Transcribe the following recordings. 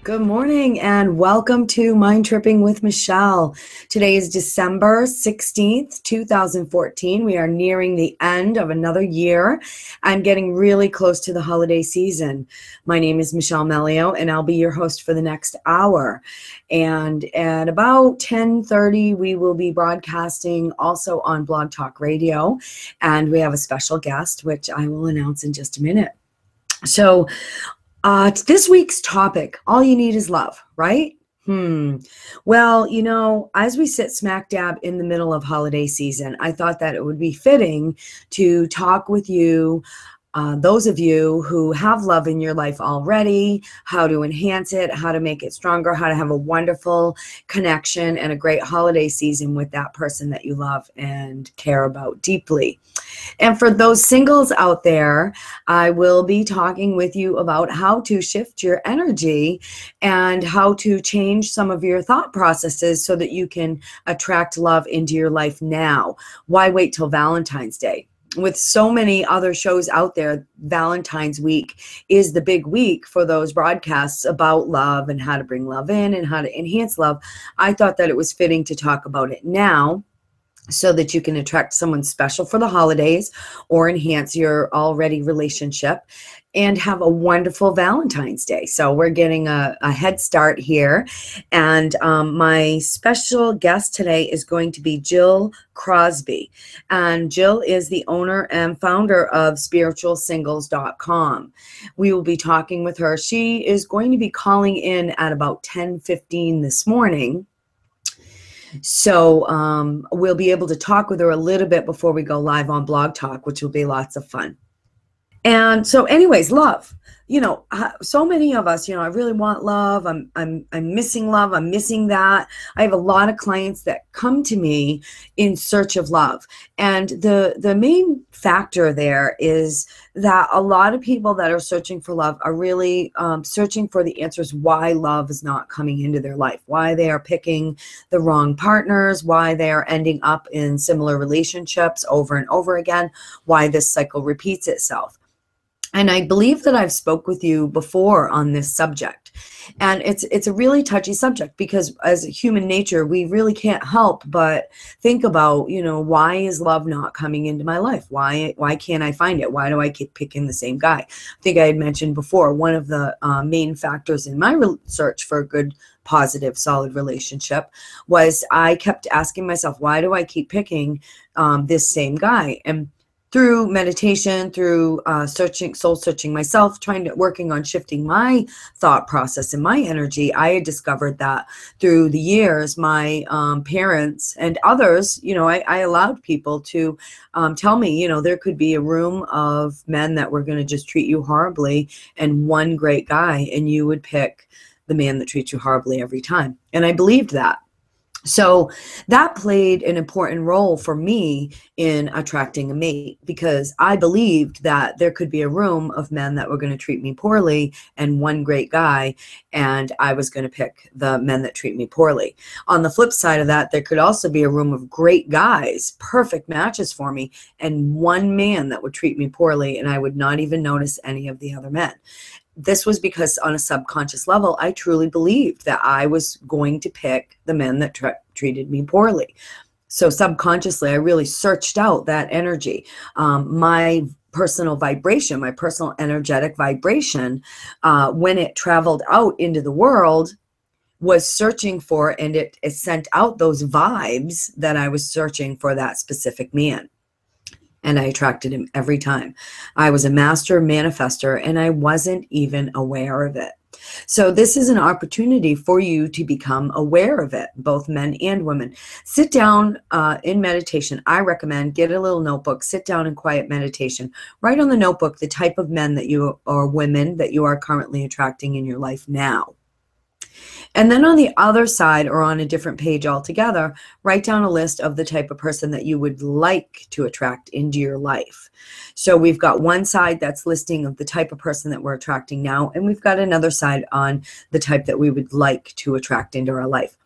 Good morning and welcome to Mind Tripping with Michelle. Today is December 16th, 2014. We are nearing the end of another year. I'm getting really close to the holiday season. My name is Michelle Meleo and I'll be your host for the next hour. And at about 10:30, we will be broadcasting also on Blog Talk Radio. And we have a special guest, which I will announce in just a minute. So, this week's topic, all you need is love, right? Well, you know, as we sit smack dab in the middle of holiday season, I thought that it would be fitting to talk with you, those of you who have love in your life already, how to enhance it, how to make it stronger, how to have a wonderful connection and a great holiday season with that person that you love and care about deeply. And for those singles out there, I will be talking with you about how to shift your energy and how to change some of your thought processes so that you can attract love into your life now. Why wait till Valentine's Day? With so many other shows out there, Valentine's week is the big week for those broadcasts about love and how to bring love in and how to enhance love. I thought that it was fitting to talk about it now so that you can attract someone special for the holidays or enhance your already relationship and have a wonderful Valentine's Day. So we're getting a head start here. And my special guest today is going to be Jill Crosby. And Jill is the owner and founder of spiritualsingles.com. We will be talking with her. She is going to be calling in at about 10:15 this morning. So we'll be able to talk with her a little bit before we go live on Blog Talk, which will be lots of fun. And so anyways, love, you know, so many of us, you know, I really want love. I'm missing love. I'm missing that. I have a lot of clients that come to me in search of love. And the main factor there is that a lot of people that are searching for love are really searching for the answers why love is not coming into their life, why they are picking the wrong partners, why they are ending up in similar relationships over and over again, why this cycle repeats itself. And I believe that I've spoke with you before on this subject. And it's a really touchy subject because as human nature, we really can't help but think about, you know, why is love not coming into my life? Why can't I find it? Why do I keep picking the same guy? I think I had mentioned before, one of the main factors in my search for a good, positive, solid relationship was I kept asking myself, why do I keep picking this same guy? And through meditation, through soul searching myself, working on shifting my thought process and my energy, I had discovered that through the years, my parents and others, you know, I allowed people to tell me, you know, there could be a room of men that were going to just treat you horribly and one great guy, and you would pick the man that treats you horribly every time. And I believed that. So that played an important role for me in attracting a mate because I believed that there could be a room of men that were going to treat me poorly and one great guy, and I was going to pick the men that treat me poorly. On the flip side of that, there could also be a room of great guys, perfect matches for me, and one man that would treat me poorly, and I would not even notice any of the other men. This was because on a subconscious level, I truly believed that I was going to pick the men that treated me poorly. So subconsciously, I really searched out that energy. My personal vibration, my personal energetic vibration, when it traveled out into the world, was searching for, and it sent out those vibes that I was searching for that specific man. And I attracted him every time. I was a master manifester, and I wasn't even aware of it. So this is an opportunity for you to become aware of it, both men and women. Sit down in meditation. I recommend get a little notebook, sit down in quiet meditation. Write on the notebook the type of men that you or women that you are currently attracting in your life now. And then on the other side, or on a different page altogether, write down a list of the type of person that you would like to attract into your life. So we've got one side that's listing of the type of person that we're attracting now, and we've got another side on the type that we would like to attract into our life.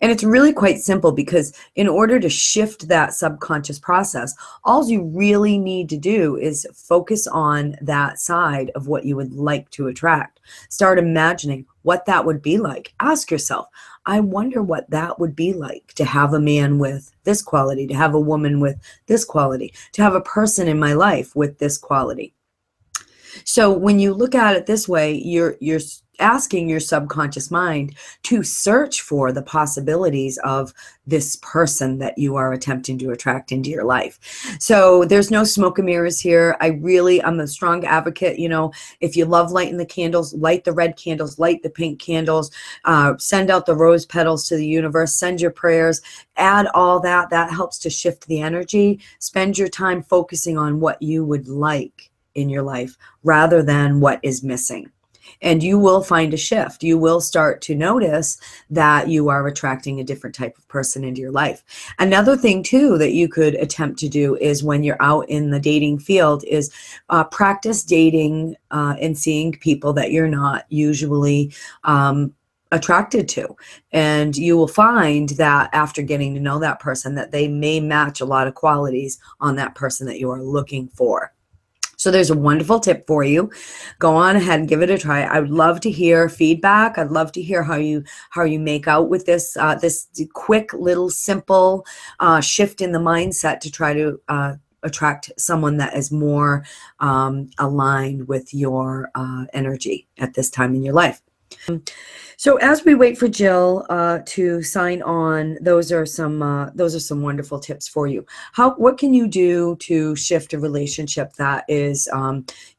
And it's really quite simple, because in order to shift that subconscious process, all you really need to do is focus on that side of what you would like to attract. Start imagining what that would be like. Ask yourself, I wonder what that would be like to have a man with this quality, to have a woman with this quality, to have a person in my life with this quality. So when you look at it this way, you're asking your subconscious mind to search for the possibilities of this person that you are attempting to attract into your life. So there's no smoke and mirrors here. I'm a strong advocate. If you love lighting the candles, light the red candles, light the pink candles, send out the rose petals to the universe, send your prayers, add all that. That helps to shift the energy. Spend your time focusing on what you would like in your life rather than what is missing. And you will find a shift. You will start to notice that you are attracting a different type of person into your life. Another thing too that you could attempt to do is, when you're out in the dating field, is practice dating and seeing people that you're not usually attracted to. And you will find that after getting to know that person, that they may match a lot of qualities on that person that you are looking for. So there's a wonderful tip for you. Go on ahead and give it a try. I would love to hear feedback. I'd love to hear how you make out with this this quick little simple shift in the mindset to try to attract someone that is more aligned with your energy at this time in your life. So as we wait for Jill to sign on, those are some wonderful tips for you. What can you do to shift a relationship that is,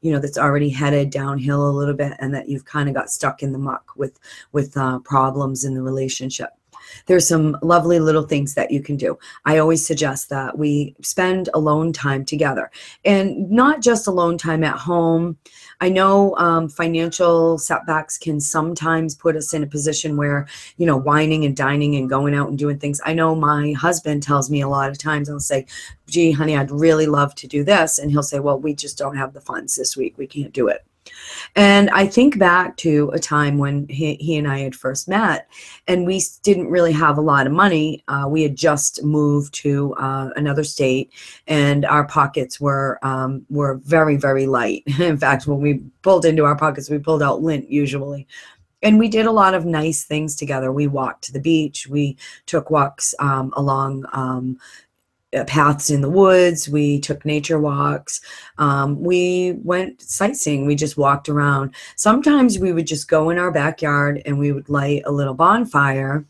that's already headed downhill a little bit, and that you've kind of got stuck in the muck with problems in the relationship? There's some lovely little things that you can do. I always suggest that we spend alone time together, and not just alone time at home. I know financial setbacks can sometimes put us in a position where, whining and dining and going out and doing things. I know my husband tells me a lot of times, I'll say, gee, honey, I'd really love to do this. And he'll say, well, we just don't have the funds this week. We can't do it. And I think back to a time when he and I had first met, and we didn't really have a lot of money. We had just moved to another state, and our pockets were very, very light. In fact, when we pulled into our pockets, we pulled out lint usually. And we did a lot of nice things together. We walked to the beach. We took walks along paths in the woods. We took nature walks. We went sightseeing. We just walked around. Sometimes we would just go in our backyard and we would light a little bonfire.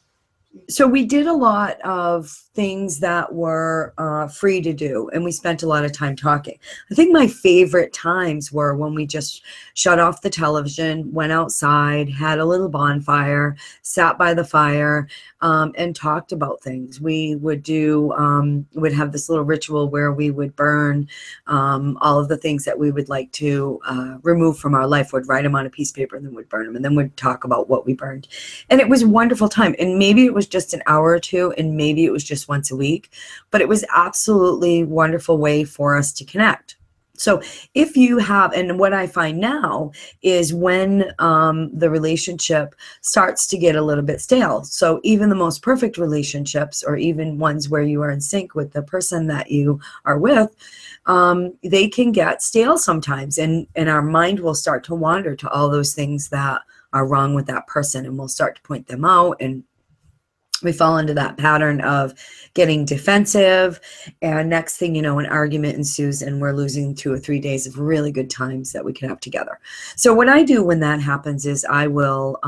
So we did a lot of things that were free to do, and we spent a lot of time talking. I think my favorite times were when we just shut off the television, went outside, had a little bonfire, sat by the fire, and talked about things. We would would have this little ritual where we would burn all of the things that we would like to remove from our life. Would write them on a piece of paper, and then would burn them, and then would talk about what we burned. And it was a wonderful time. And maybe it was just an hour or two, and maybe it was just once a week, but it was absolutely wonderful way for us to connect. So if you have, and what I find now is when the relationship starts to get a little bit stale, so even the most perfect relationships, or even ones where you are in sync with the person that you are with, they can get stale sometimes, and our mind will start to wander to all those things that are wrong with that person, and we'll start to point them out, and we fall into that pattern of getting defensive, and next thing you know, an argument ensues, and we're losing 2 or 3 days of really good times that we can have together. So what I do when that happens is I will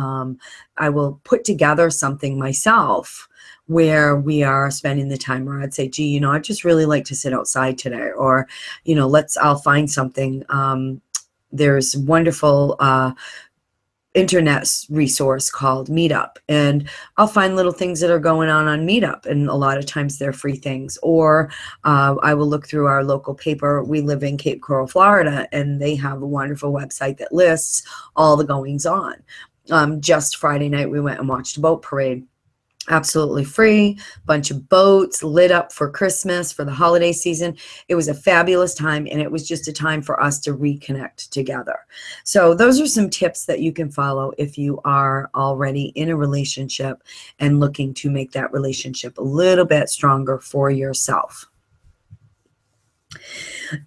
put together something myself where we are spending the time, where I'd say, gee, I'd just really like to sit outside today, or, I'll find something. There's wonderful internet resource called Meetup, and I'll find little things that are going on Meetup, and a lot of times they're free things. Or I will look through our local paper. We live in Cape Coral, Florida, and they have a wonderful website that lists all the goings on. Just Friday night, we went and watched a boat parade. Absolutely free, bunch of boats lit up for Christmas, for the holiday season. It was a fabulous time, and it was just a time for us to reconnect together. So those are some tips that you can follow if you are already in a relationship and looking to make that relationship a little bit stronger for yourself.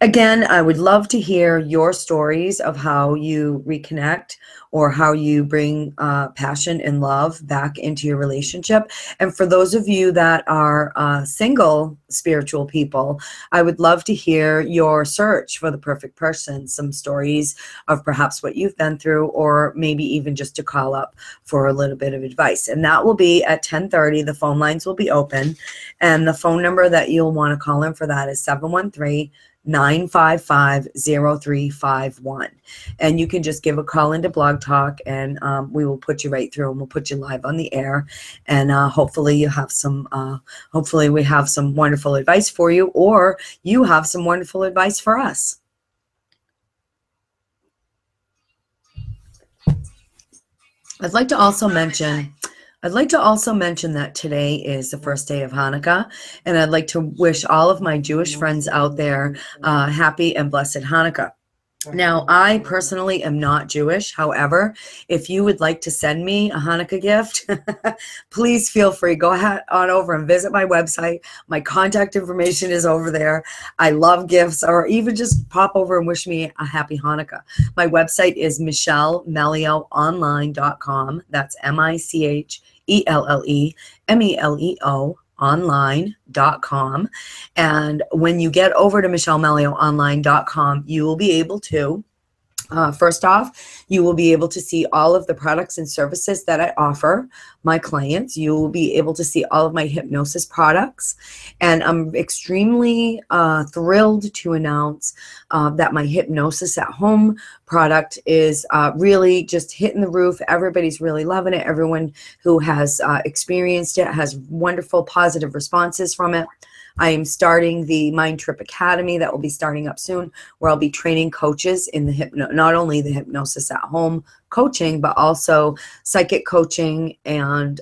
Again, I would love to hear your stories of how you reconnect or how you bring passion and love back into your relationship. And for those of you that are single spiritual people, I would love to hear your search for the perfect person, some stories of perhaps what you've been through, or maybe even just to call up for a little bit of advice. And that will be at 10:30. The phone lines will be open. And the phone number that you'll want to call in for that is 713-955-0351. And you can just give a call into Blog Talk, and we will put you right through, and we'll put you live on the air. And hopefully you have some, hopefully we have some wonderful advice for you, or you have some wonderful advice for us. I'd like to also mention that today is the first day of Hanukkah, and I'd like to wish all of my Jewish friends out there happy and blessed Hanukkah. Now, I personally am not Jewish. However, if you would like to send me a Hanukkah gift, please feel free. Go ahead on over and visit my website. My contact information is over there. I love gifts, or even just pop over and wish me a happy Hanukkah. My website is michellemeleoonline.com. That's MICHELLEMELEO online.com. And when you get over to michellemeleoonline.com, you will be able to first off, you will be able to see all of the products and services that I offer my clients. You will be able to see all of my hypnosis products. And I'm extremely thrilled to announce that my Hypnosis at Home product is really just hitting the roof. Everybody's really loving it. Everyone who has experienced it has wonderful positive responses from it. I am starting the Mind Trip Academy that will be starting up soon, where I'll be training coaches in the not only the Hypnosis at Home coaching, but also psychic coaching and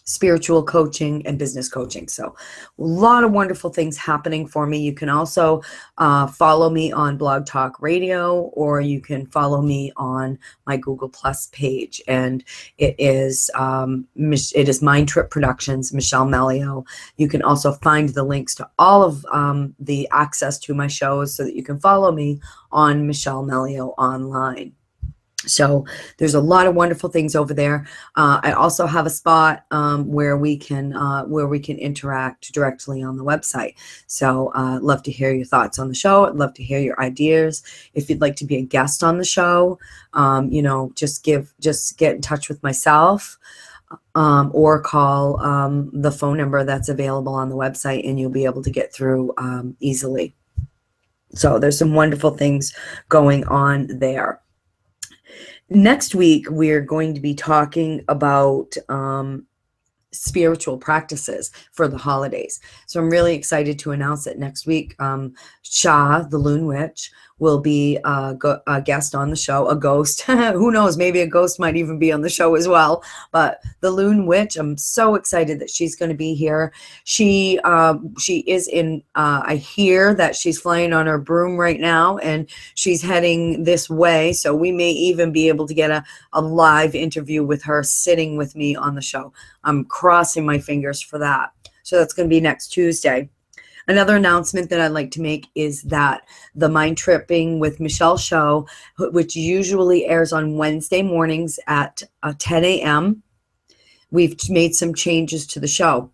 spiritual coaching and business coaching. So a lot of wonderful things happening for me. You can also follow me on Blog Talk Radio, or you can follow me on my Google Plus page. And it is Mind Trip Productions, Michelle Meleo. You can also find the links to all of the access to my shows so that you can follow me on Michelle Meleo Online. So there's a lot of wonderful things over there. I also have a spot where we can interact directly on the website. So love to hear your thoughts on the show. I'd love to hear your ideas. If you'd like to be a guest on the show, you know, just get in touch with myself. Or call the phone number that's available on the website, and you'll be able to get through easily. So there's some wonderful things going on there. Next week, we're going to be talking about spiritual practices for the holidays. So I'm really excited to announce that next week, Shah, the Loon Witch, will be a guest on the show, a ghost. Who knows, maybe a ghost might even be on the show as well. But the Loon Witch, I'm so excited that she's going to be here. She is in, I hear that she's flying on her broom right now, and she's heading this way. So we may even be able to get a live interview with her sitting with me on the show. I'm crossing my fingers for that. So that's going to be next Tuesday. Another announcement that I'd like to make is that the Mind Tripping with Michelle show, which usually airs on Wednesday mornings at 10 a.m., we've made some changes to the show.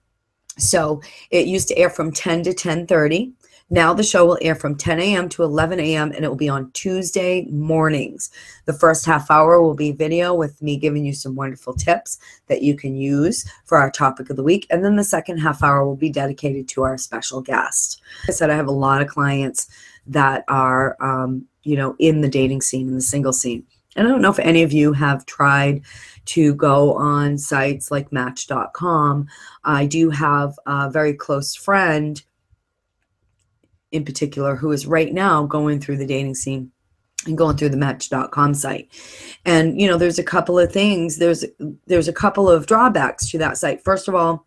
So it used to air from 10 to 10:30. Now the show will air from 10 a.m. to 11 a.m. and it will be on Tuesday mornings. The first half hour will be video with me giving you some wonderful tips that you can use for our topic of the week. And then the second half hour will be dedicated to our special guest. Like I said, I have a lot of clients that are, you know, in the dating scene, in the single scene. And I don't know if any of you have tried to go on sites like Match.com. I do have a very close friend in particular who is right now going through the dating scene. and going through the Match.com site. And, you know, there's a couple of things. There's a couple of drawbacks to that site. First of all,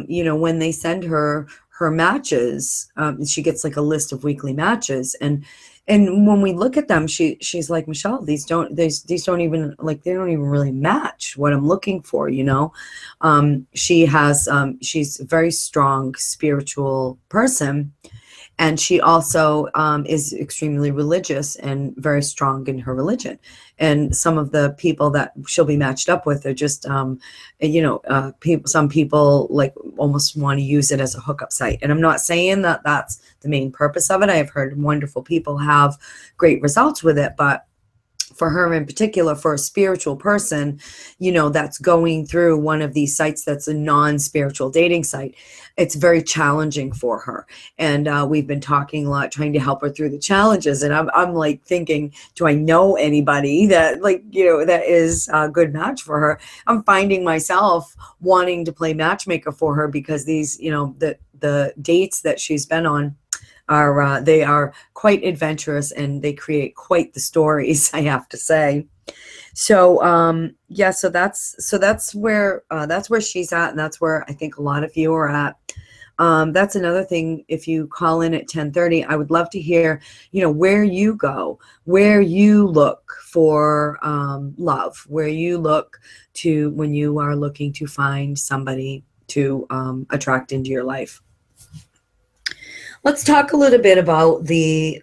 you know, when they send her matches, she gets like a list of weekly matches, and when we look at them, she's like, Michelle, these don't even, like, they don't even really match what I'm looking for, you know. She's a very strong spiritual person, and she also is extremely religious and very strong in her religion. And some of the people that she'll be matched up with are just, you know, some people like almost want to use it as a hookup site. And I'm not saying that that's the main purpose of it. I have heard wonderful people have great results with it, but for her in particular, for a spiritual person, you know, that's going through one of these sites that's a non-spiritual dating site, it's very challenging for her. And we've been talking a lot, trying to help her through the challenges. And I'm like thinking, do I know anybody that, like, you know, that is a good match for her? I'm finding myself wanting to play matchmaker for her, because these, you know, the dates that she's been on are they are quite adventurous, and they create quite the stories, I have to say. So yeah, so that's where she's at, and that's where I think a lot of you are at. That's another thing. If you call in at 10:30, I would love to hear, you know, where you go, where you look for love, where you look to when you are looking to find somebody to attract into your life. Let's talk a little bit about the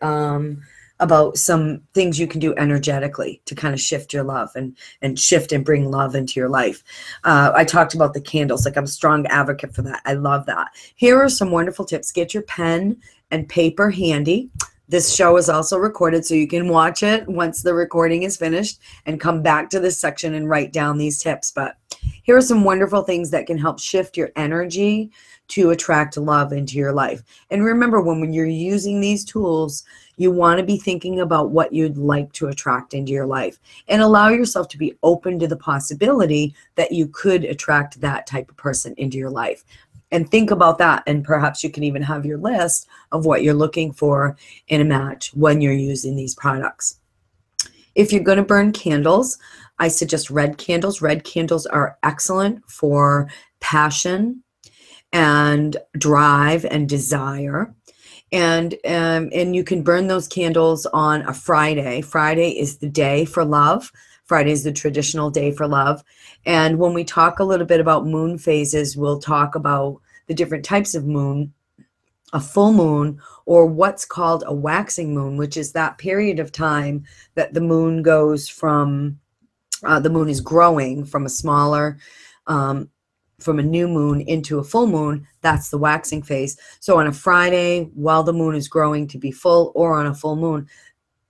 about some things you can do energetically to kind of shift your love and shift and bring love into your life. I talked about the candles. Like, I'm a strong advocate for that. I love that. Here are some wonderful tips. Get your pen and paper handy. This show is also recorded, so you can watch it once the recording is finished and come back to this section and write down these tips. But here are some wonderful things that can help shift your energy to attract love into your life. And remember, when you're using these tools, you want to be thinking about what you'd like to attract into your life, and allow yourself to be open to the possibility that you could attract that type of person into your life. And think about that, and perhaps you can even have your list of what you're looking for in a match when you're using these products. If you're going to burn candles, I suggest red candles. Red candles are excellent for passion and drive and desire. And you can burn those candles on a Friday. Friday is the day for love. Friday is the traditional day for love. And when we talk a little bit about moon phases, we'll talk about the different types of moon, a full moon, or what's called a waxing moon, which is that period of time that the moon goes from, the moon is growing from a smaller, from a new moon into a full moon. That's the waxing phase. So on a Friday, while the moon is growing to be full, or on a full moon,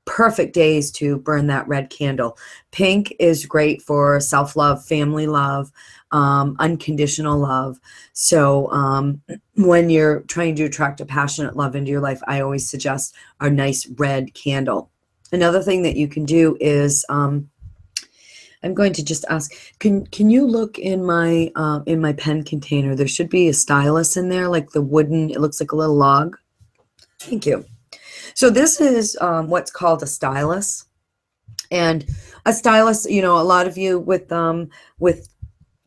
perfect days to burn that red candle. Pink is great for self-love, family love, unconditional love. So when you're trying to attract a passionate love into your life, I always suggest a nice red candle. Another thing that you can do is, I'm going to just ask, can you look in my pen container? There should be a stylus in there, like the wooden, it looks like a little log. Thank you. So this is what's called a stylus. And a stylus, you know, a lot of you with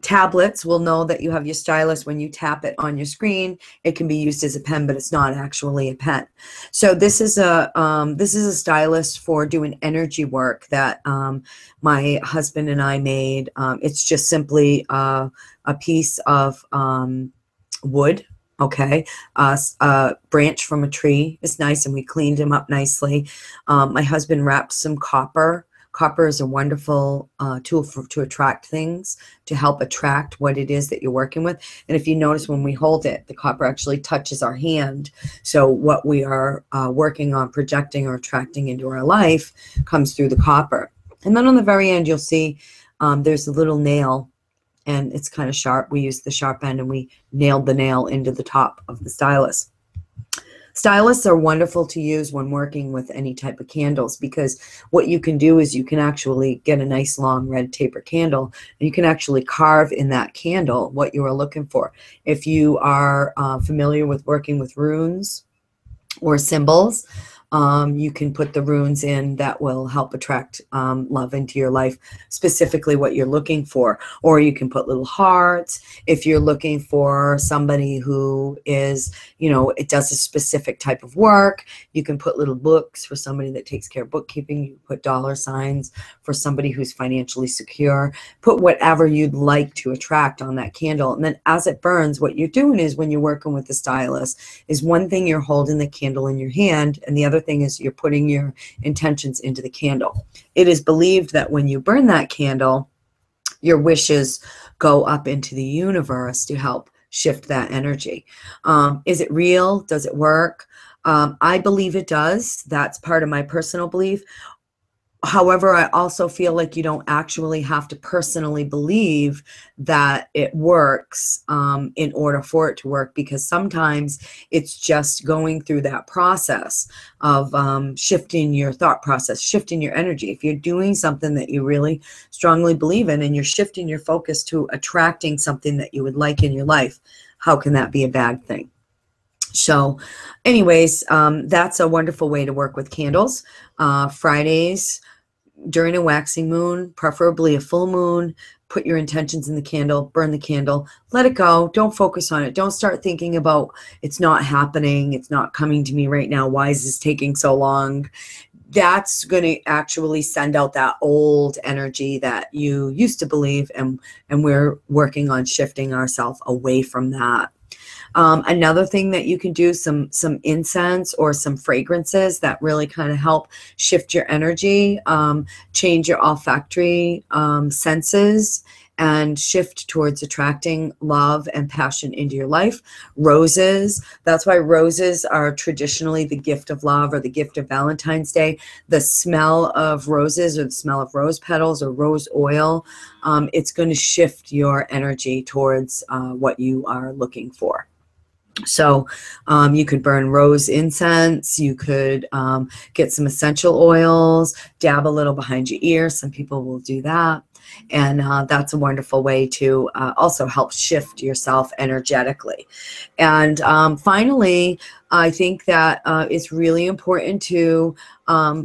tablets will know that you have your stylus. When you tap it on your screen, it can be used as a pen, but it's not actually a pen. So this is a stylus for doing energy work that my husband and I made. It's just simply a piece of wood. Okay, a branch from a tree. It's nice, and we cleaned him up nicely. My husband wrapped some copper. Copper is a wonderful tool to attract things, to help attract what it is that you're working with. And if you notice, when we hold it, the copper actually touches our hand. So what we are working on, projecting or attracting into our life, comes through the copper. And then on the very end, you'll see there's a little nail, and it's kind of sharp. We used the sharp end, and we nailed the nail into the top of the stylus. Stylus are wonderful to use when working with any type of candles, because what you can do is you can actually get a nice long red taper candle, and you can actually carve in that candle what you are looking for. If you are familiar with working with runes or symbols, You can put the runes in that will help attract love into your life, specifically what you're looking for. Or you can put little hearts if you're looking for somebody who is, you know, it does a specific type of work. You can put little books for somebody that takes care of bookkeeping. You put dollar signs for somebody who's financially secure. Put whatever you'd like to attract on that candle. And then as it burns, what you're doing is, when you're working with the stylus, is one thing you're holding the candle in your hand, and the other thing is you're putting your intentions into the candle. It is believed that when you burn that candle, your wishes go up into the universe to help shift that energy. Is it real? Does it work? I believe it does. That's part of my personal belief. However, I also feel like you don't actually have to personally believe that it works in order for it to work, because sometimes it's just going through that process of shifting your thought process, shifting your energy. If you're doing something that you really strongly believe in and you're shifting your focus to attracting something that you would like in your life, how can that be a bad thing? So anyways, that's a wonderful way to work with candles. Fridays, during a waxing moon, preferably a full moon, put your intentions in the candle, burn the candle, let it go. Don't focus on it. Don't start thinking about it's not happening. It's not coming to me right now. Why is this taking so long? That's going to actually send out that old energy that you used to believe, and we're working on shifting ourselves away from that. Another thing that you can do, some incense or some fragrances that really kind of help shift your energy, change your olfactory senses, and shift towards attracting love and passion into your life. Roses. That's why roses are traditionally the gift of love, or the gift of Valentine's Day. The smell of roses, or the smell of rose petals or rose oil, it's going to shift your energy towards what you are looking for. So you could burn rose incense. You could get some essential oils, dab a little behind your ear. Some people will do that. And that's a wonderful way to also help shift yourself energetically. And finally, I think that it's really important to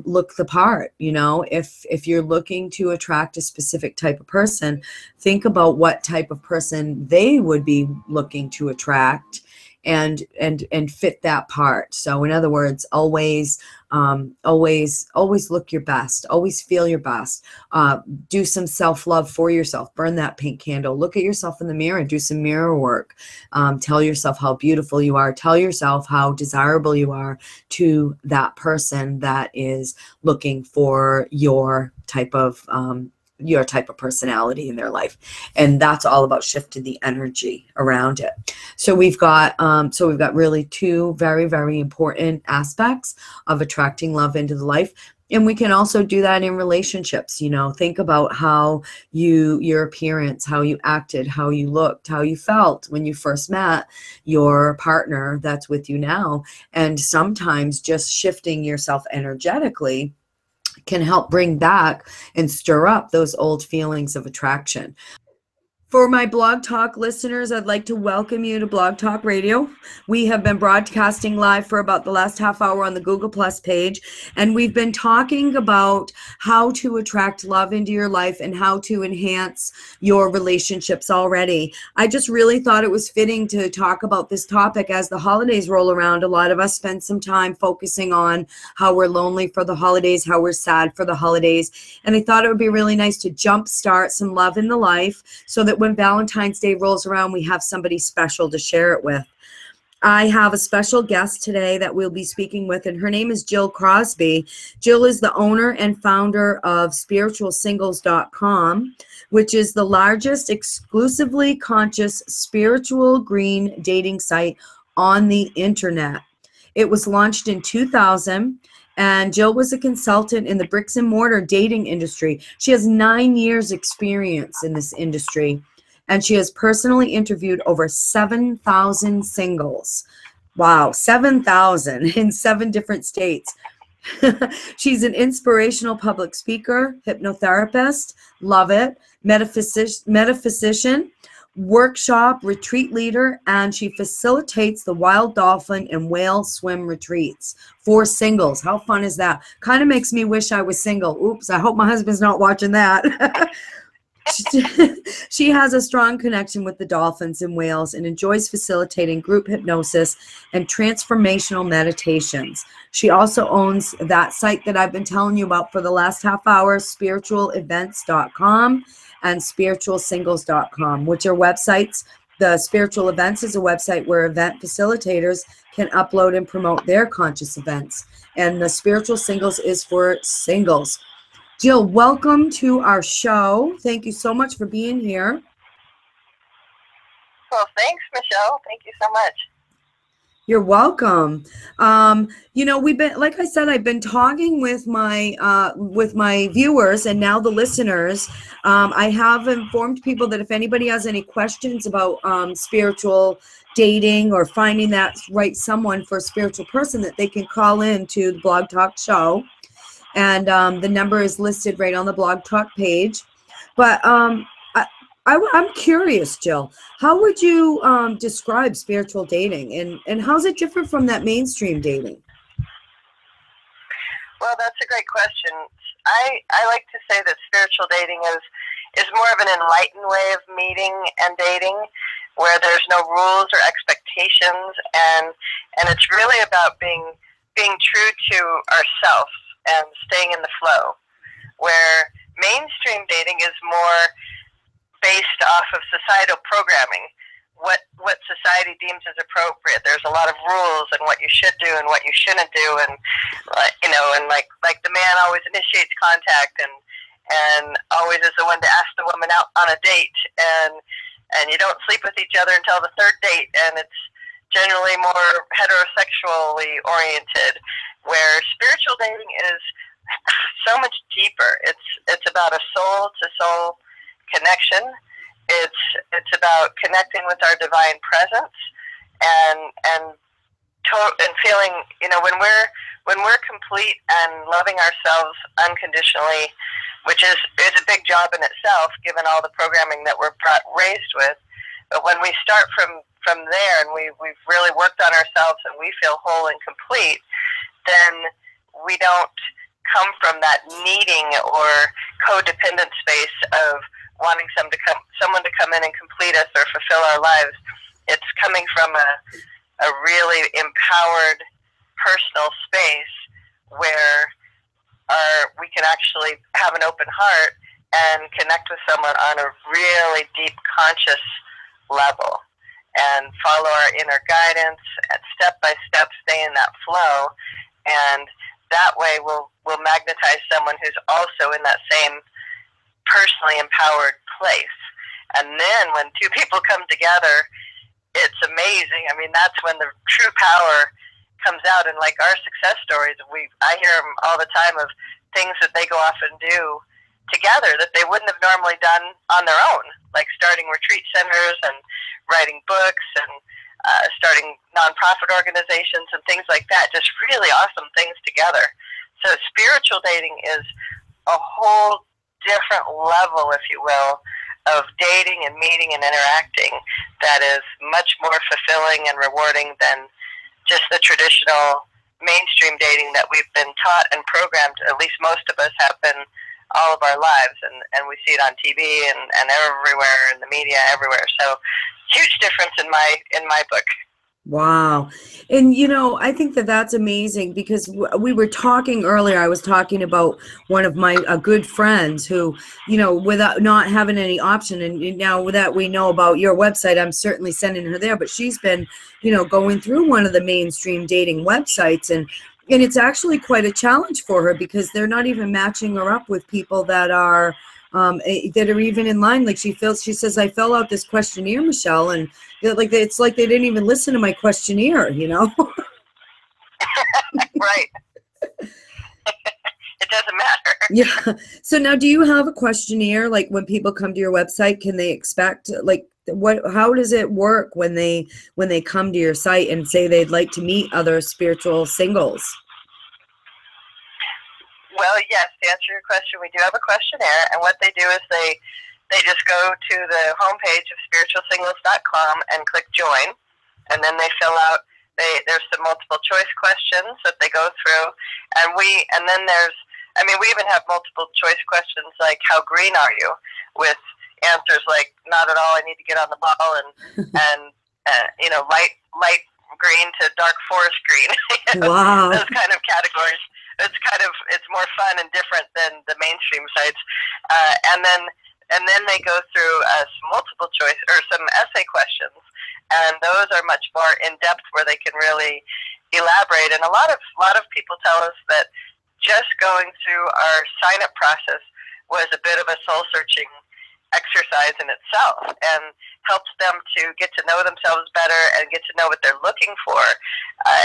look the part. You know, if you're looking to attract a specific type of person, think about what type of person they would be looking to attract, and fit that part. So in other words, always look your best, always feel your best, do some self-love for yourself, burn that pink candle, look at yourself in the mirror, do some mirror work, tell yourself how beautiful you are, tell yourself how desirable you are to that person that is looking for your type of personality in their life. And that's all about shifting the energy around it. So we've got really two very, very important aspects of attracting love into the life. And we can also do that in relationships. You know, think about how your appearance, how you acted, how you looked, how you felt when you first met your partner that's with you now. And sometimes just shifting yourself energetically can help bring back and stir up those old feelings of attraction. For my Blog Talk listeners, I'd like to welcome you to Blog Talk Radio. We have been broadcasting live for about the last half hour on the Google Plus page, and we've been talking about how to attract love into your life and how to enhance your relationships already. I just really thought it was fitting to talk about this topic as the holidays roll around. A lot of us spend some time focusing on how we're lonely for the holidays, how we're sad for the holidays, and I thought it would be really nice to jumpstart some love in the life so that when Valentine's Day rolls around, we have somebody special to share it with. I have a special guest today that we'll be speaking with, and her name is Jill Crosby. Jill is the owner and founder of spiritualsingles.com, which is the largest exclusively conscious spiritual green dating site on the internet. It was launched in 2000. And Jill was a consultant in the bricks and mortar dating industry. She has 9 years experience in this industry, and she has personally interviewed over 7,000 singles. Wow, 7,000 in 7 different states. She's an inspirational public speaker, hypnotherapist, love it, metaphysician, workshop retreat leader, and she facilitates the wild dolphin and whale swim retreats for singles. How fun is that? Kind of makes me wish I was single. Oops, I hope my husband's not watching that. She has a strong connection with the dolphins and whales and enjoys facilitating group hypnosis and transformational meditations. She also owns that site that I've been telling you about for the last half hour, spiritualevents.com and spiritualsingles.com, which are websites. The Spiritual Events is a website where event facilitators can upload and promote their conscious events. And the Spiritual Singles is for singles. Jill, welcome to our show. Thank you so much for being here. Well, thanks, Michelle. Thank you so much. You're welcome. You know, we've been, like I said, I've been talking with my viewers and now the listeners. I have informed people that if anybody has any questions about spiritual dating or finding that right someone for a spiritual person, that they can call in to the Blog Talk show. And the number is listed right on the Blog Talk page. But I'm curious, Jill, how would you describe spiritual dating, and how's it different from that mainstream dating? Well, that's a great question. I like to say that spiritual dating is more of an enlightened way of meeting and dating, where there's no rules or expectations, and it's really about being true to ourselves and staying in the flow, where mainstream dating is more based off of societal programming, what society deems as appropriate. There's a lot of rules and what you should do and what you shouldn't do, and like the man always initiates contact and always is the one to ask the woman out on a date, and you don't sleep with each other until the third date, and it's generally more heterosexually oriented, where spiritual dating is so much deeper. It's about a soul-to-soul connection. It's about connecting with our divine presence and feeling, you know, when we're complete and loving ourselves unconditionally, which is a big job in itself, given all the programming that we're raised with. But when we start from there and we've really worked on ourselves and we feel whole and complete, then we don't come from that needing or codependent space of wanting someone to come in and complete us or fulfill our lives. It's coming from a really empowered personal space where we can actually have an open heart and connect with someone on a really deep conscious level and follow our inner guidance and step by step stay in that flow, and that way we'll magnetize someone who's also in that same personally empowered place. And then when two people come together, it's amazing. I mean, that's when the true power comes out. And like our success stories, I hear them all the time of things that they go off and do together that they wouldn't have normally done on their own, like starting retreat centers and writing books and starting nonprofit organizations and things like that. Just really awesome things together. So spiritual dating is a whole different level, if you will, of dating and meeting and interacting that is much more fulfilling and rewarding than just the traditional mainstream dating that we've been taught and programmed, at least most of us have been all of our lives, and we see it on TV and everywhere in the media, everywhere. So huge difference in my book. Wow. And, you know, I think that that's amazing because we were talking earlier, I was talking about one of my good friends who, you know, without not having any option, and now that we know about your website, I'm certainly sending her there, but she's been, you know, going through one of the mainstream dating websites, and it's actually quite a challenge for her because they're not even matching her up with people that are even in line. Like she says, I fill out this questionnaire, Michelle, and it's like they didn't even listen to my questionnaire, you know? Right. It doesn't matter. Yeah. So now, do you have a questionnaire? Like when people come to your website, can they expect, like, how does it work when they come to your site and say they'd like to meet other spiritual singles? Well, yes, to answer your question, we do have a questionnaire, and what they do is they they just go to the homepage of spiritualsingles.com and click join, and then they fill out. There's some multiple choice questions that they go through, and then there's. I mean, we even have multiple choice questions like how green are you, with answers like not at all. I need to get on the ball, and light green to dark forest green. Wow. Those kind of categories. It's more fun and different than the mainstream sites, and then they go through some multiple choice or some essay questions, and those are much more in depth where they can really elaborate. And a lot of people tell us that just going through our sign up process was a bit of a soul searching exercise in itself, and helps them to get to know themselves better and get to know what they're looking for,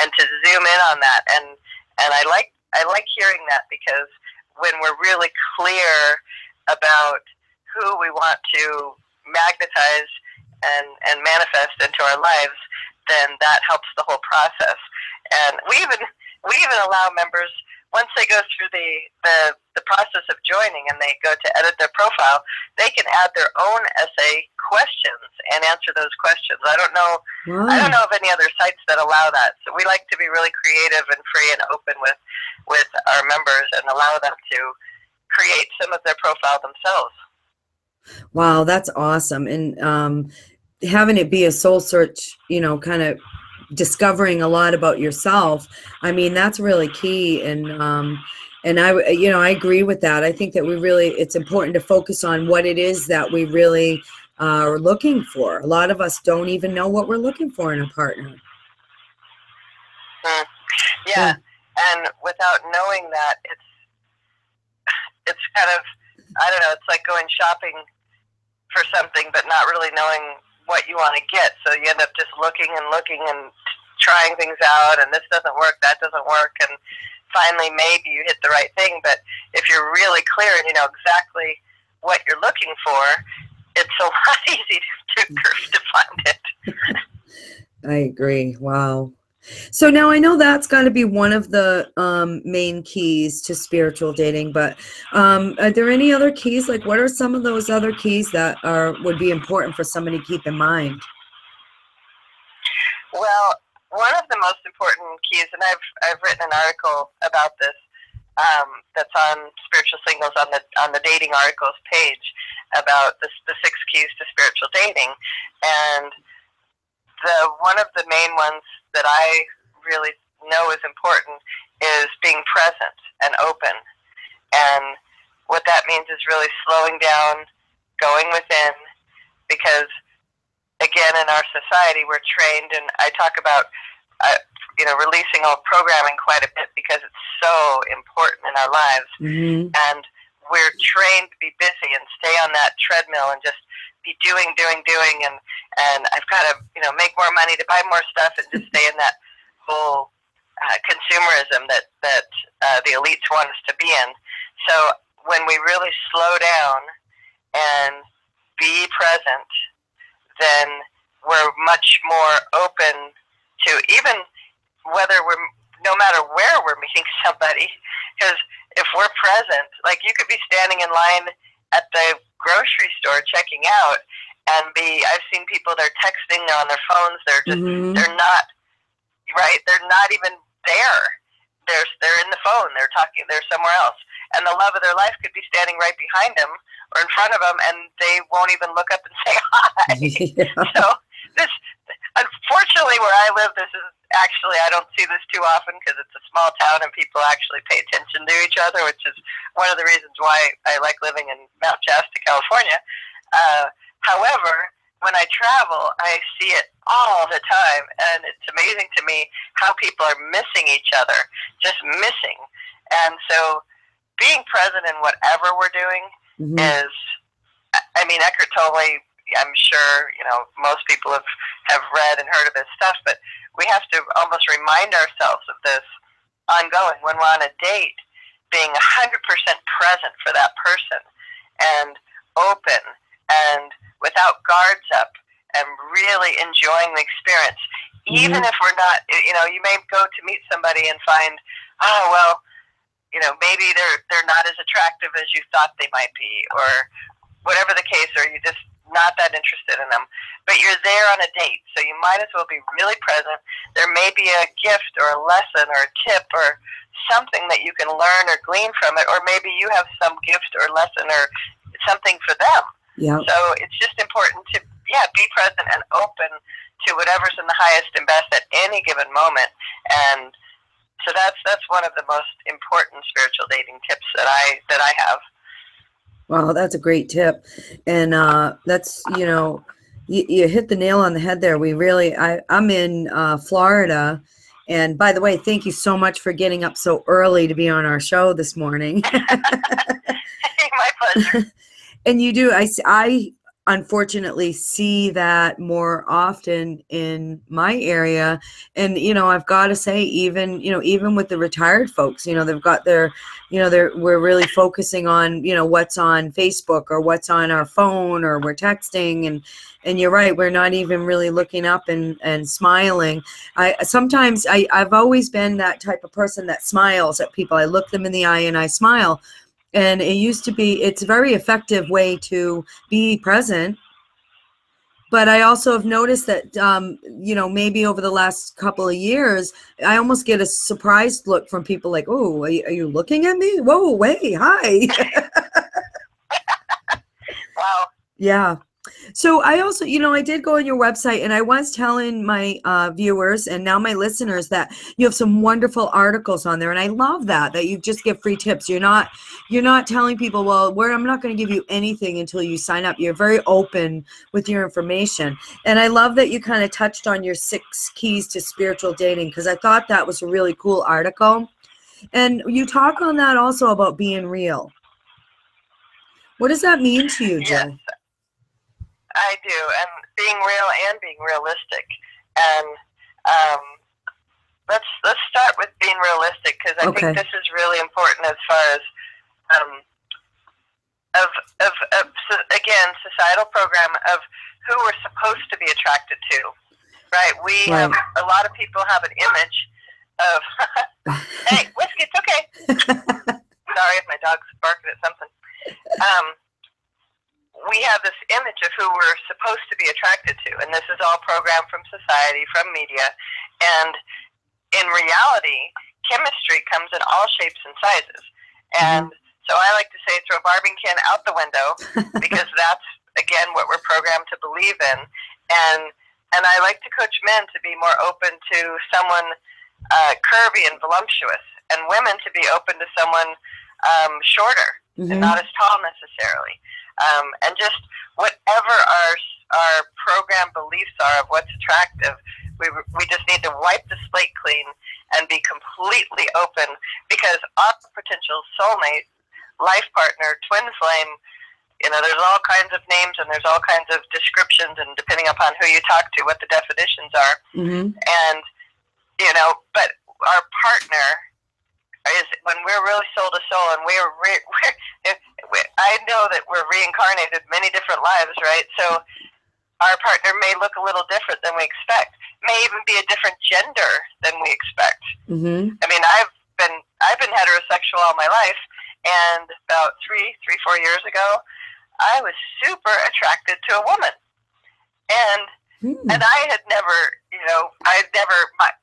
and to zoom in on that. And I like hearing that, because when we're really clear about who we want to magnetize and manifest into our lives, then that helps the whole process. And we even allow members, once they go through the process of joining and they go to edit their profile, they can add their own essay questions and answer those questions. I don't know of any other sites that allow that. So we like to be really creative and free and open with our members and allow them to create some of their profile themselves. Wow, that's awesome. And having it be a soul search, kind of discovering a lot about yourself. I mean, that's really key. And I agree with that. I think that it's important to focus on what it is that we really are looking for. A lot of us don't even know what we're looking for in a partner. Yeah. And without knowing that, it's kind of, I don't know, it's like going shopping for something but not really knowing what you want to get. So you end up just looking and trying things out, and this doesn't work, that doesn't work, and finally maybe you hit the right thing. But if you're really clear and you know exactly what you're looking for, it's a lot easier to find it. I agree. Wow. So now I know that's got to be one of the main keys to spiritual dating, but are there any other keys? Like, what are some of those other keys that would be important for somebody to keep in mind? Well, one of the most important keys, and I've written an article about this that's on Spiritual Singles on the dating articles page about the 6 keys to spiritual dating, and one of the main ones that I really know is important is being present and open. And what that means is really slowing down, going within, because again, in our society, we're trained, and I talk about releasing old programming quite a bit because it's so important in our lives. Mm-hmm. And we're trained to be busy and stay on that treadmill and just be doing, and I've got to make more money to buy more stuff and just stay in that whole consumerism that the elites want us to be in. So when we really slow down and be present, then we're much more open to even no matter where we're meeting somebody, because if we're present, like you could be standing in line at the grocery store checking out and I've seen people, they're texting, they're on their phones, they're just, Mm-hmm. they're not, right? They're not even there. They're in the phone, they're talking, they're somewhere else. And the love of their life could be standing right behind them or in front of them, and they won't even look up and say hi. Yeah. So unfortunately, where I live, this is actually, I don't see this too often because it's a small town and people actually pay attention to each other, which is one of the reasons why I like living in Mount Shasta, California. However, when I travel, I see it all the time, and it's amazing to me how people are missing each other, just missing. And so being present in whatever we're doing Mm-hmm. is, I mean, Eckhart Tolle, I'm sure, most people have read and heard of his stuff, but we have to almost remind ourselves of this ongoing when we're on a date, being 100% present for that person and open and without guards up and really enjoying the experience. Mm-hmm. Even if we're not, you may go to meet somebody and find, maybe they're not as attractive as you thought they might be, or whatever the case, or you're just not that interested in them, but you're there on a date, so you might as well be really present. There may be a gift or a lesson or a tip or something that you can learn or glean from it, or maybe you have some gift or lesson or something for them. Yeah. So it's just important to, be present and open to whatever's in the highest and best at any given moment. And so that's one of the most important spiritual dating tips that I have. Wow, that's a great tip. And that's, you hit the nail on the head there. I'm in Florida. And by the way, thank you so much for getting up so early to be on our show this morning. My pleasure. And you do. I unfortunately see that more often in my area. And, I've got to say, even with the retired folks, they've got their, we're really focusing on, what's on Facebook or what's on our phone, or we're texting. And you're right, we're not even really looking up and smiling. I've always been that type of person that smiles at people. I look them in the eye and I smile. And it's a very effective way to be present. But I also have noticed that, maybe over the last couple of years, I almost get a surprised look from people like, oh, are you looking at me? Whoa, wait, hi. Wow. Yeah. So I also, I did go on your website, and I was telling my viewers and now my listeners that you have some wonderful articles on there. And I love that you just give free tips. You're not telling people, well, I'm not going to give you anything until you sign up. You're very open with your information. And I love that you kind of touched on your 6 keys to spiritual dating, because I thought that was a really cool article. And you talk on that also about being real. What does that mean to you, Jill? Yes. I do, and being real and being realistic. And let's start with being realistic, because I think this is really important as far as again, societal program of who we're supposed to be attracted to, right? Have a lot of people have an image of hey, whiskey, it's okay. Sorry if my dog's barking at something. We have this image of who we're supposed to be attracted to, and this is all programmed from society, from media. And in reality, chemistry comes in all shapes and sizes. And so I like to say, throw Barbie can out the window, because that's, again, what we're programmed to believe in. And I like to coach men to be more open to someone curvy and voluptuous, and women to be open to someone shorter and not as tall necessarily. And just whatever our program beliefs are of what's attractive, we just need to wipe the slate clean and be completely open, because our potential soulmate, life partner, twin flame, there's all kinds of names and there's all kinds of descriptions, and depending upon who you talk to, what the definitions are. And, but our partner is when we're really soul to soul, and I know that we're reincarnated many different lives, right? So our partner may look a little different than we expect, may even be a different gender than we expect. I mean, I've been heterosexual all my life, and about 4 years ago, I was super attracted to a woman, and I had never,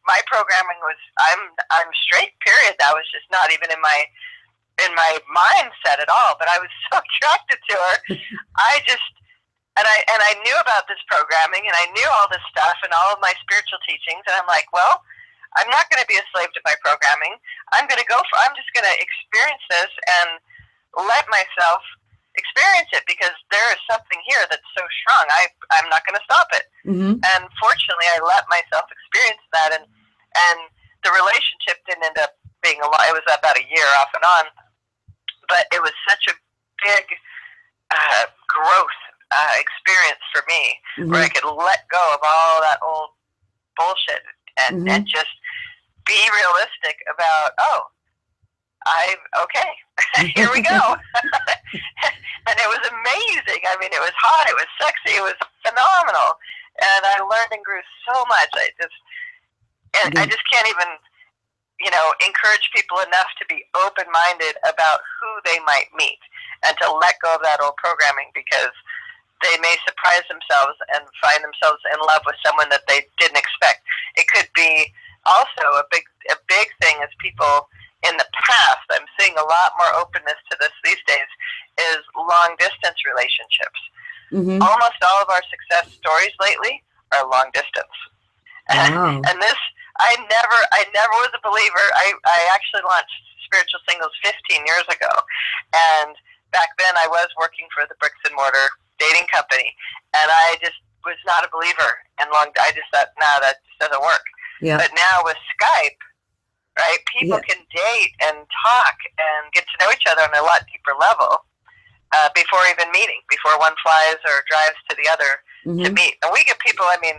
my programming was I'm straight, period. That was just not even in my mindset at all. But I was so attracted to her. I knew about this programming, and I knew all this stuff and all of my spiritual teachings. And I'm like, well, I'm not going to be a slave to my programming. I'm just going to experience this and let myself experience it, because there is something here that's so strong. I'm not going to stop it. And fortunately, I let myself experience that, and the relationship didn't end up being a lot. It was about a year off and on, but it was such a big growth experience for me, where I could let go of all that old bullshit and just be realistic about, okay, here we go. And it was amazing. I mean, it was hot, it was sexy, it was phenomenal. And I learned and grew so much. I just can't even, encourage people enough to be open-minded about who they might meet. and to let go of that old programming, because they may surprise themselves and find themselves in love with someone that they didn't expect. It could be also a big thing is people in the past, I'm seeing a lot more openness to this these days, is long distance relationships. Mm-hmm. Almost all of our success stories lately are long distance. Wow. And this, I never was a believer. I actually launched Spiritual Singles 15 years ago, and back then I was working for the bricks and mortar dating company, and I just was not a believer in I just thought, nah, that just doesn't work. Yeah. But now with Skype, right, people can date and talk and get to know each other on a lot deeper level before even meeting, before one flies or drives to the other to meet. And we get people, I mean,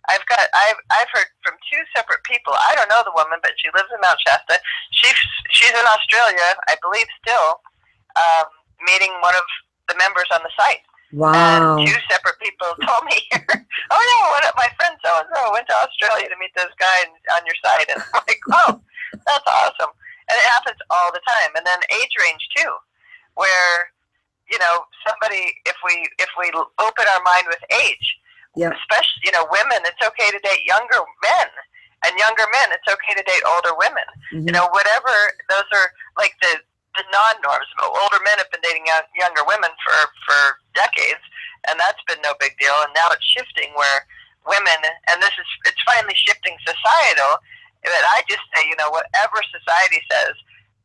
I've heard from two separate people. I don't know the woman, but she lives in Mount Shasta. She's in Australia, I believe, still meeting one of the members on the site. Wow. And two separate people told me here, oh yeah, my friend so-and-so went to Australia to meet this guy on your site. And I'm like, oh, that's awesome. And it happens all the time. And then age range too, where, you know, somebody, if we open our mind with age, especially, you know, women, it's okay to date younger men. And younger men, it's okay to date older women. You know, whatever, those are like the non-norms. Older men have been dating younger women for decades, and that's been no big deal. And now it's shifting where women, and it's finally shifting societal. But I just say, you know, whatever society says,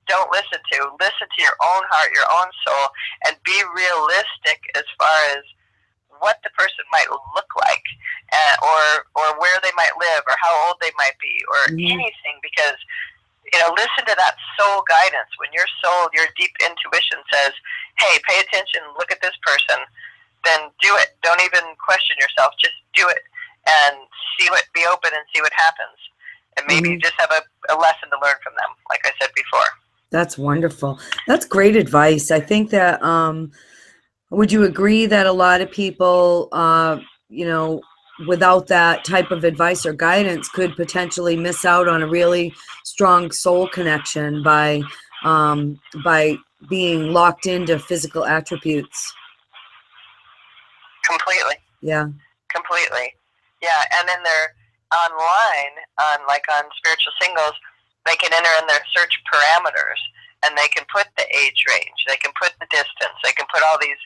don't listen to. Listen to your own heart, your own soul, and be realistic as far as what the person might look like, or where they might live, or how old they might be, or anything, because, you know, listen to that soul guidance. When your soul, your deep intuition says, hey, pay attention, look at this person, then do it. Don't even question yourself. Just do it and be open and see what happens. And maybe you just have a lesson to learn from them, like I said before. That's wonderful. That's great advice. I think that, would you agree that a lot of people, you know, without that type of advice or guidance could potentially miss out on a really strong soul connection by being locked into physical attributes? Completely. Yeah. Completely. Yeah. And then they're online on Spiritual Singles, they can enter in their search parameters, and they can put the age range, they can put the distance, they can put all these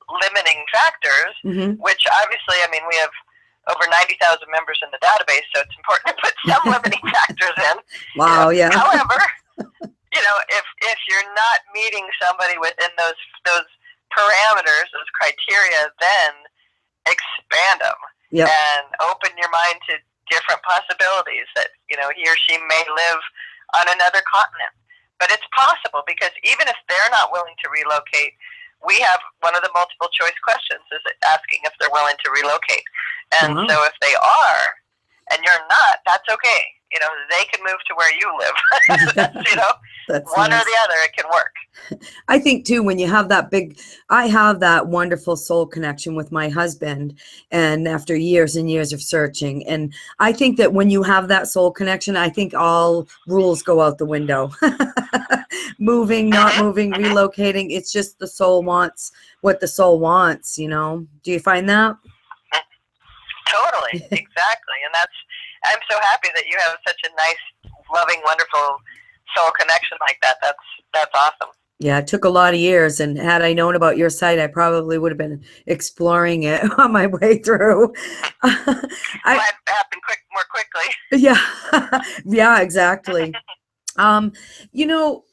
limiting factors, which obviously, I mean, we have over 90,000 members in the database, so it's important to put some limiting factors in. Wow, you know? yeah. However, you know, if you're not meeting somebody within those parameters, those criteria, then expand them and open your mind to different possibilities that, you know, he or she may live on another continent. But it's possible, because even if they're not willing to relocate, we have one of the multiple choice questions is asking if they're willing to relocate. And so if they are, and you're not, that's okay. You know, they can move to where you live. You know, that's one nice. Or the other, it can work. I think too, when you have that I have that wonderful soul connection with my husband, and after years and years of searching, and I think that when you have that soul connection, I think all rules go out the window. Moving, not moving, relocating, it's just the soul wants what the soul wants, you know. Do you find that? Totally, exactly. And I'm so happy that you have such a nice, loving, wonderful soul connection like that. That's awesome. Yeah, it took a lot of years, and had I known about your site, I probably would have been exploring it on my way through. It happened more quickly. Yeah, yeah, exactly. You know,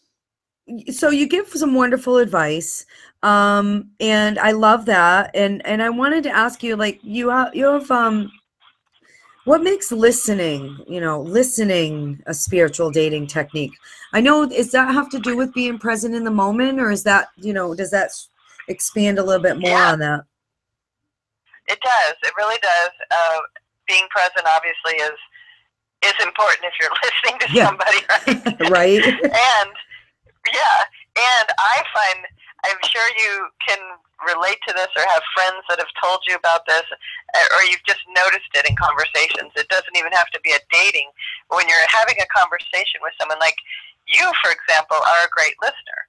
so you give some wonderful advice, and I love that. And I wanted to ask you, like, you have what makes listening a spiritual dating technique? I know, does that have to do with being present in the moment, or is that, you know, does that expand a little bit more on that? It does. It really does. Being present obviously is important if you're listening to somebody, right? Right. And I find, I'm sure you can relate to this or have friends that have told you about this, or you've just noticed it in conversations. It doesn't even have to be a dating. When you're having a conversation with someone, like you, for example, are a great listener.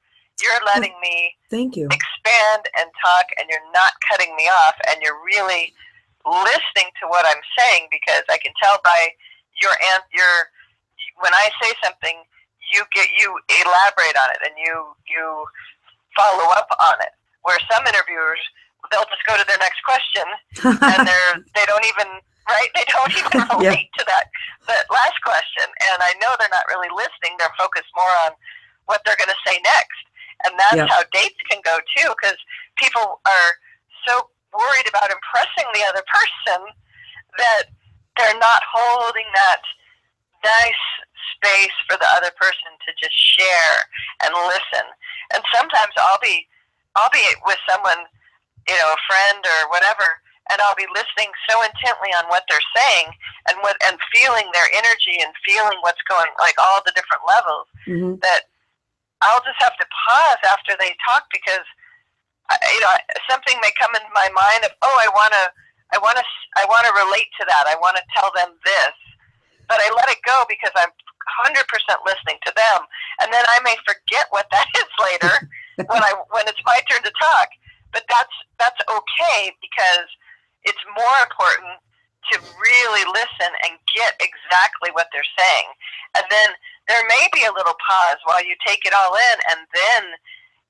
You're letting me Thank you. expand and talk, and you're not cutting me off, and you're really listening to what I'm saying, because I can tell by your when I say something, you elaborate on it, and you follow up on it. Where some interviewers, they'll just go to their next question, and they don't even relate to that last question. And I know they're not really listening. They're focused more on what they're going to say next. And that's how dates can go too, because people are so worried about impressing the other person that they're not holding that nice space for the other person to just share and listen. And sometimes I'll be with someone, a friend or whatever, and I'll be listening so intently on what they're saying and feeling their energy and feeling what's going, like all the different levels, that I'll just have to pause after they talk, because something may come into my mind of, I want to relate to that. I want to tell them this, but I let it go because I'm 100% listening to them, and then I may forget what that is later when it's my turn to talk. But that's okay, because it's more important to really listen and get exactly what they're saying. And then there may be a little pause while you take it all in, and then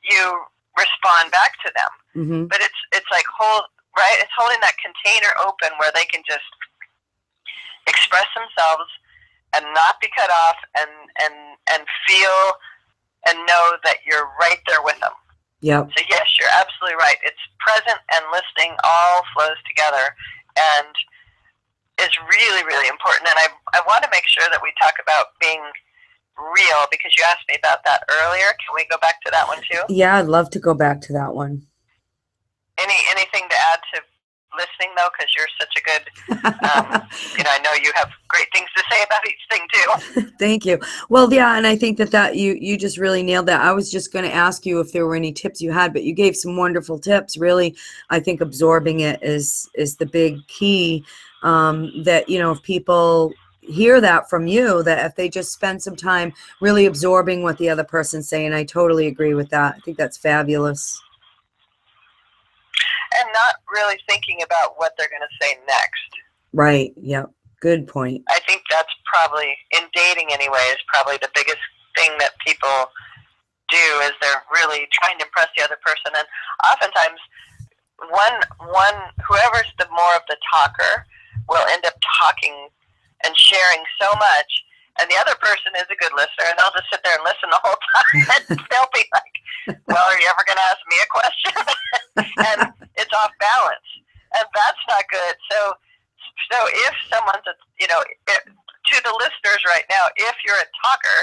you respond back to them. But it's like it's holding that container open where they can just express themselves and not be cut off, and feel and know that you're right there with them. Yep. So yes, you're absolutely right. It's present and listening all flows together, and is really, really important. And I want to make sure that we talk about being real, because you asked me about that earlier. Can we go back to that one too? Yeah, I'd love to go back to that one. Anything to add to listening, though, because you're such a good, I know you have great things to say about each thing too. Thank you. Well, yeah, and I think that you just really nailed that. I was just going to ask you if there were any tips you had, but you gave some wonderful tips. Really, I think absorbing it is the big key. That if people hear that from you, that if they just spend some time really absorbing what the other person's saying, I totally agree with that. I think that's fabulous. And not really thinking about what they're going to say next. Right. Yep. Good point. I think that's probably, in dating anyway, is probably the biggest thing that people do, is they're really trying to impress the other person. And oftentimes, whoever's the more of the talker will end up talking and sharing so much, and the other person is a good listener, and they'll just sit there and listen the whole time. And they'll be like, well, are you ever going to ask me a question? And it's off balance, and that's not good. So if someone's, to the listeners right now, if you're a talker,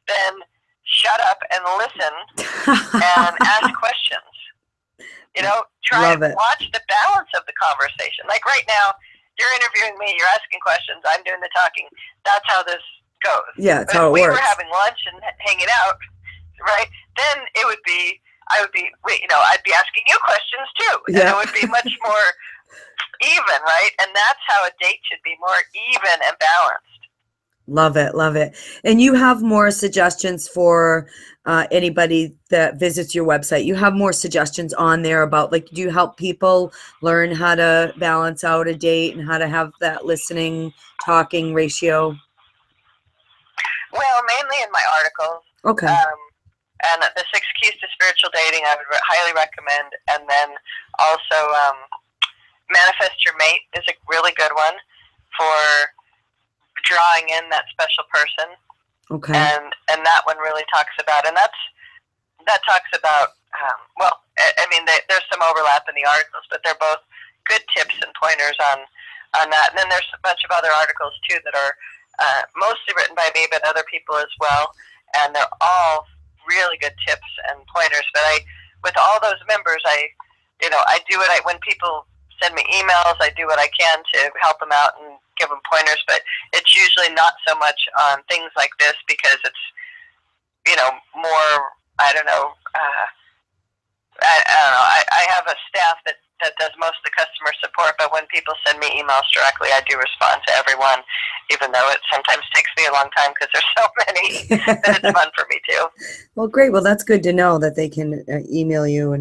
then shut up and listen and ask questions. Try and watch the balance of the conversation. Like right now, you're interviewing me, you're asking questions, I'm doing the talking. That's how this goes. Yeah, that's how it works. If we were having lunch and hanging out, right, then I'd be asking you questions too. And it would be much more even, right? And that's how a date should be, more even and balanced. Love it. Love it. And you have more suggestions for anybody that visits your website. You have more suggestions on there about, like, do you help people learn how to balance out a date and how to have that listening, talking ratio? Well, mainly in my articles. Okay. And the 6 Keys to Spiritual Dating, I would highly recommend. And then also Manifest Your Mate is a really good one for drawing in that special person. Okay. And that one really talks about, and that talks about, there's some overlap in the articles, but they're both good tips and pointers on that. And then there's a bunch of other articles too that are mostly written by me, but other people as well. And they're all really good tips and pointers. But with all those members, I do when people send me emails, I do what I can to help them out and give them pointers, but it's usually not so much on things like this, because it's, more, I don't know, I have a staff that does most of the customer support, but when people send me emails directly, I do respond to everyone. even though it sometimes takes me a long time because there's so many. But it's fun for me too. Well, great. Well, that's good to know that they can email you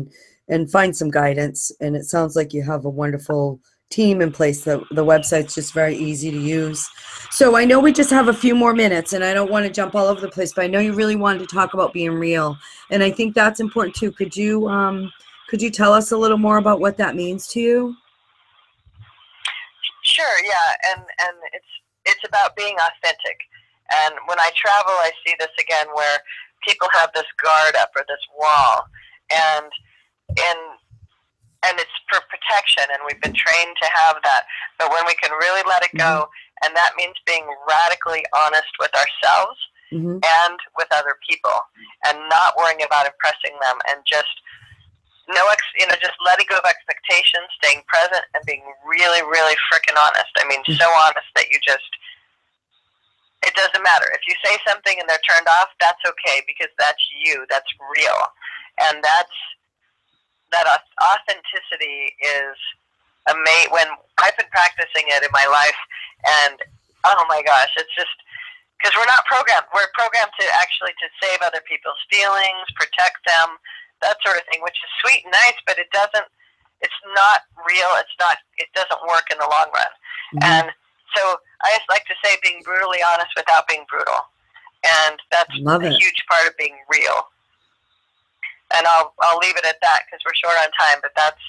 and find some guidance. And it sounds like you have a wonderful team in place. The website's just very easy to use. So I know we just have a few more minutes, and I don't want to jump all over the place, but I know you really wanted to talk about being real, and I think that's important too. Could you tell us a little more about what that means to you? Sure, yeah, and it's about being authentic. And when I travel, I see this again where people have this guard up or this wall, and it's for protection, and we've been trained to have that. But when we can really let it go, and that means being radically honest with ourselves and with other people, and not worrying about impressing them, and just just letting go of expectations, staying present, and being really, really frickin' honest. I mean, so honest that it doesn't matter. If you say something and they're turned off, that's okay, because that's you. That's real. And that authenticity is amazing. When I've been practicing it in my life, and oh my gosh, it's just because we're not programmed. We're programmed to save other people's feelings, protect them, that sort of thing, which is sweet and nice, but it's not real. It doesn't work in the long run. And so I just like to say being brutally honest without being brutal. And that's a huge part of being real. And I'll leave it at that because we're short on time, but that's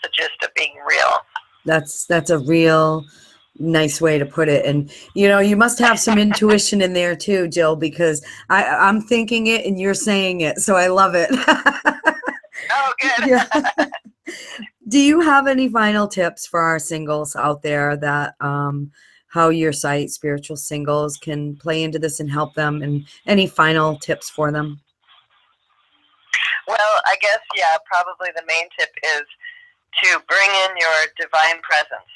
the gist of being real. That's a real nice way to put it. And you must have some intuition in there too, Jill, because I'm thinking it and you're saying it, so I love it. Oh, good. Yeah. Do you have any final tips for our singles out there that how your site Spiritual Singles can play into this and help them, and any final tips for them? Well, I guess, probably the main tip is to bring in your divine presence.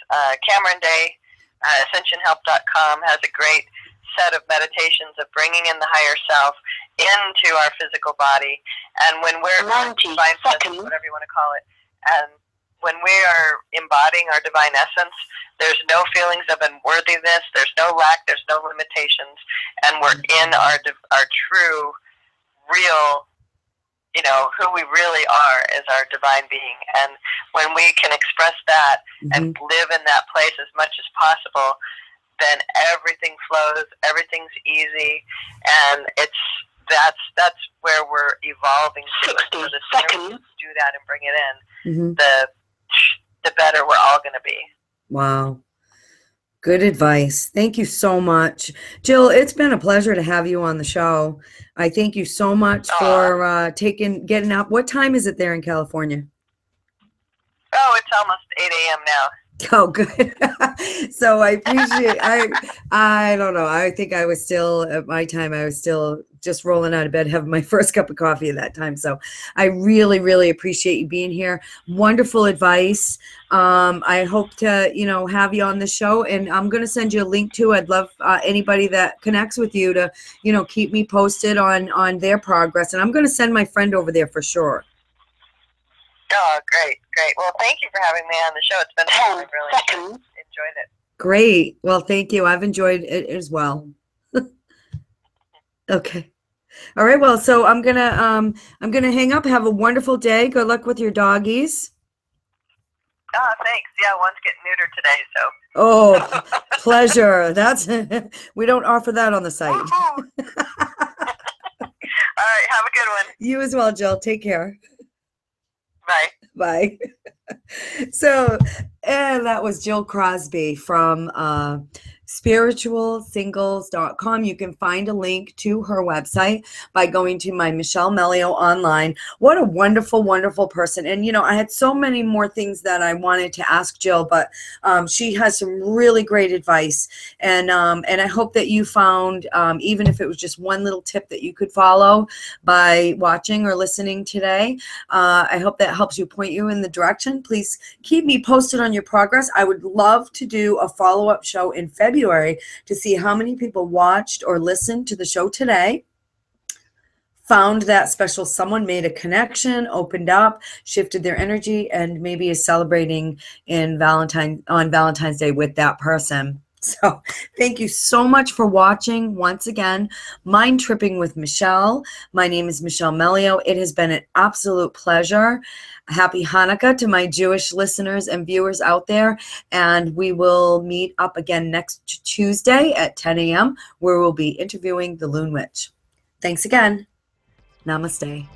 Cameron Day, ascensionhelp.com, has a great set of meditations of bringing in the higher self into our physical body. And when we're divine presence, whatever you want to call it, and when we are embodying our divine essence, there's no feelings of unworthiness, there's no lack, there's no limitations, and we're in our true, real, who we really are as our divine being. And when we can express that and live in that place as much as possible, then everything flows, everything's easy, and that's where we're evolving to. So the sooner we do that and bring it in, the better we're all going to be. Wow. Good advice. Thank you so much. Jill, it's been a pleasure to have you on the show. I thank you so much for getting up. What time is it there in California? Oh, it's almost 8 a.m. now. Oh, good. So I appreciate, I don't know. I think I was still, at my time, I was still just rolling out of bed, having my first cup of coffee at that time. So I really, really appreciate you being here. Wonderful advice. I hope to, have you on the show, and I'm going to send you a link to, I'd love anybody that connects with you to, keep me posted on their progress. And I'm going to send my friend over there for sure. Oh, great. Well, thank you for having me on the show. It's been fun. I've really enjoyed it. Great. Well, thank you. I've enjoyed it as well. Okay. All right. Well, so I'm gonna hang up. Have a wonderful day. Good luck with your doggies. Oh, thanks. Yeah, one's getting neutered today, so. Oh, pleasure. That's we don't offer that on the site. All right. Have a good one. You as well, Jill. Take care. Bye. Bye. So, and that was Jill Crosby from spiritualsingles.com. You can find a link to her website by going to my Michelle Meleo online. What a wonderful, wonderful person. And, I had so many more things that I wanted to ask Jill, but she has some really great advice. And I hope that you found, even if it was just one little tip that you could follow by watching or listening today, I hope that helps you, point you in the direction. Please keep me posted on your progress. I would love to do a follow-up show in February to see how many people watched or listened to the show today, found that special someone, made a connection, opened up, shifted their energy, and maybe is celebrating on Valentine's Day with that person. So thank you so much for watching once again. Mind Tripping with Michelle. My name is Michelle Meleo. It has been an absolute pleasure. Happy Hanukkah to my Jewish listeners and viewers out there. And we will meet up again next Tuesday at 10 a.m. where we'll be interviewing the Loon Witch. Thanks again. Namaste.